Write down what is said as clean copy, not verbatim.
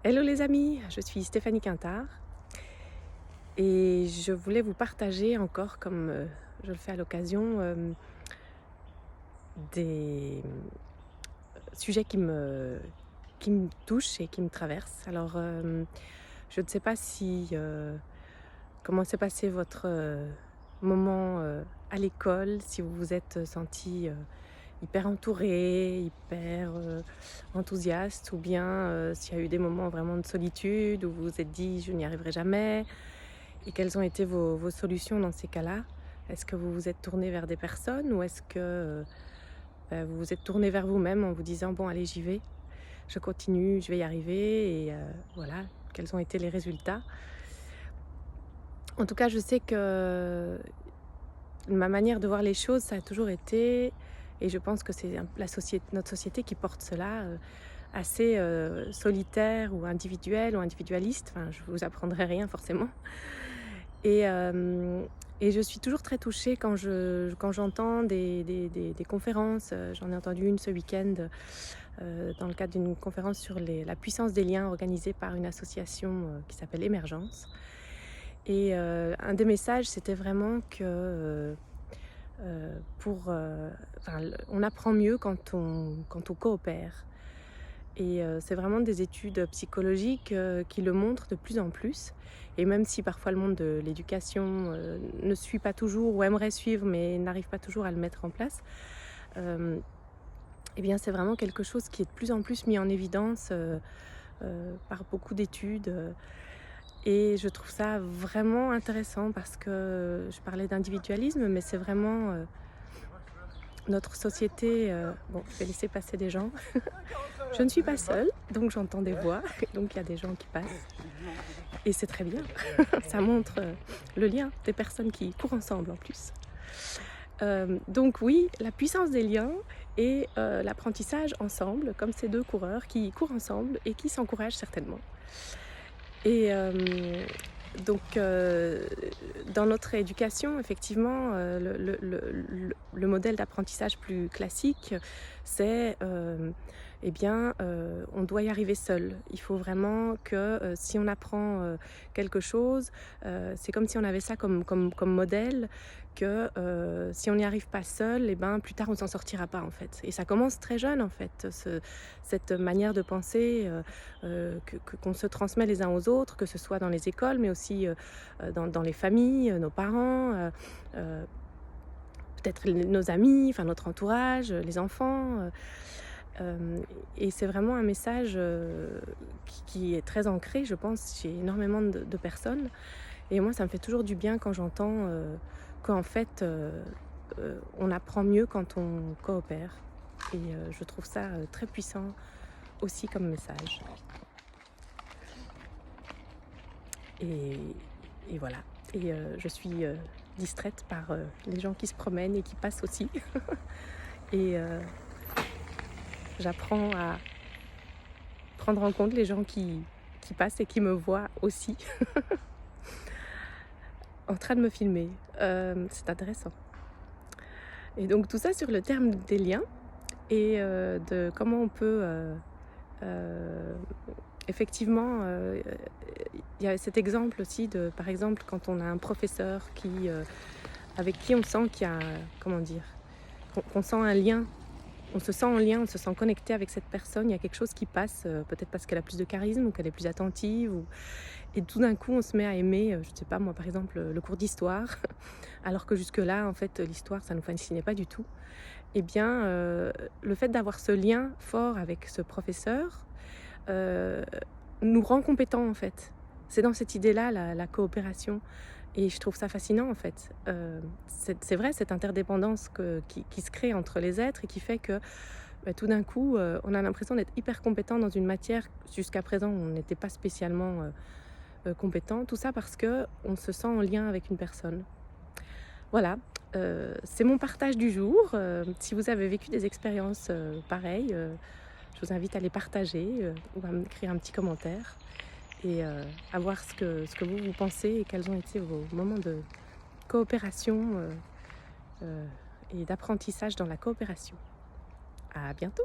Hello les amis, je suis Stéphanie Quintard et je voulais vous partager encore, comme je le fais à l'occasion, des sujets qui me touchent et qui me traversent. Alors, je ne sais pas comment s'est passé votre moment à l'école, si vous vous êtes senti hyper entouré, hyper enthousiaste, ou bien s'il y a eu des moments vraiment de solitude où vous vous êtes dit je n'y arriverai jamais, et quelles ont été vos solutions dans ces cas-là. Est-ce que vous vous êtes tourné vers des personnes, ou est-ce que vous vous êtes tourné vers vous-même en vous disant bon allez, j'y vais, je continue, je vais y arriver, et voilà, quels ont été les résultats. En tout cas, je sais que ma manière de voir les choses, ça a toujours été, et je pense que c'est notre société qui porte cela, assez solitaire ou individuel ou individualiste. Enfin, je vous apprendrai rien forcément. Et, euh, et je suis toujours très touchée quand j'entends des conférences. J'en ai entendu une ce week-end dans le cadre d'une conférence sur la puissance des liens organisée par une association qui s'appelle Émergence. Et un des messages, c'était vraiment que on apprend mieux quand on coopère. Et c'est vraiment des études psychologiques qui le montrent de plus en plus. Et même si parfois le monde de l'éducation ne suit pas toujours, ou aimerait suivre mais n'arrive pas toujours à le mettre en place, euh, eh bien c'est vraiment quelque chose qui est de plus en plus mis en évidence par beaucoup d'études. Et je trouve ça vraiment intéressant parce que je parlais d'individualisme, mais c'est vraiment notre société. Bon, je vais laisser passer des gens. Je ne suis pas seule, donc j'entends des voix, donc il y a des gens qui passent. Et c'est très bien, ça montre le lien des personnes qui courent ensemble en plus. Donc oui, la puissance des liens et l'apprentissage ensemble, comme ces deux coureurs qui courent ensemble et qui s'encouragent certainement. Et donc, dans notre éducation, effectivement, le modèle d'apprentissage plus classique, c'est on doit y arriver seul. Il faut vraiment que si on apprend quelque chose, c'est comme si on avait ça comme modèle, que si on n'y arrive pas seul, et ben, plus tard on s'en sortira pas en fait. Et ça commence très jeune en fait, cette manière de penser qu'on se transmet les uns aux autres, que ce soit dans les écoles, mais aussi dans les familles, nos parents, peut-être nos amis, enfin notre entourage, les enfants. Et c'est vraiment un message qui est très ancré, je pense, chez énormément de personnes. Et moi, ça me fait toujours du bien quand j'entends qu'en fait, on apprend mieux quand on coopère. Et je trouve ça très puissant aussi comme message. Et, et voilà. Et je suis distraite par les gens qui se promènent et qui passent aussi. Et j'apprends à prendre en compte les gens qui passent et qui me voient aussi en train de me filmer. C'est intéressant. Et donc tout ça sur le terme des liens et de comment on peut effectivement, il y a cet exemple aussi de, par exemple, quand on a un professeur avec qui on sent qu'il y a, comment dire, qu'on sent un lien, on se sent en lien, on se sent connecté avec cette personne, il y a quelque chose qui passe, peut-être parce qu'elle a plus de charisme ou qu'elle est plus attentive, et tout d'un coup on se met à aimer, je ne sais pas moi, par exemple, le cours d'histoire, alors que jusque-là, en fait, l'histoire, ça ne nous fascinait pas du tout. Eh bien, le fait d'avoir ce lien fort avec ce professeur, euh, nous rend compétents en fait. C'est dans cette idée-là, la coopération. Et je trouve ça fascinant en fait. C'est vrai, cette interdépendance qui se crée entre les êtres et qui fait que tout d'un coup, on a l'impression d'être hyper compétent dans une matière. Jusqu'à présent, on n'était pas spécialement compétent. Tout ça parce qu'on se sent en lien avec une personne. Voilà, c'est mon partage du jour. Si vous avez vécu des expériences pareilles, je vous invite à les partager ou à m'écrire un petit commentaire, et à voir ce que vous pensez et quels ont été vos moments de coopération et d'apprentissage dans la coopération. À bientôt!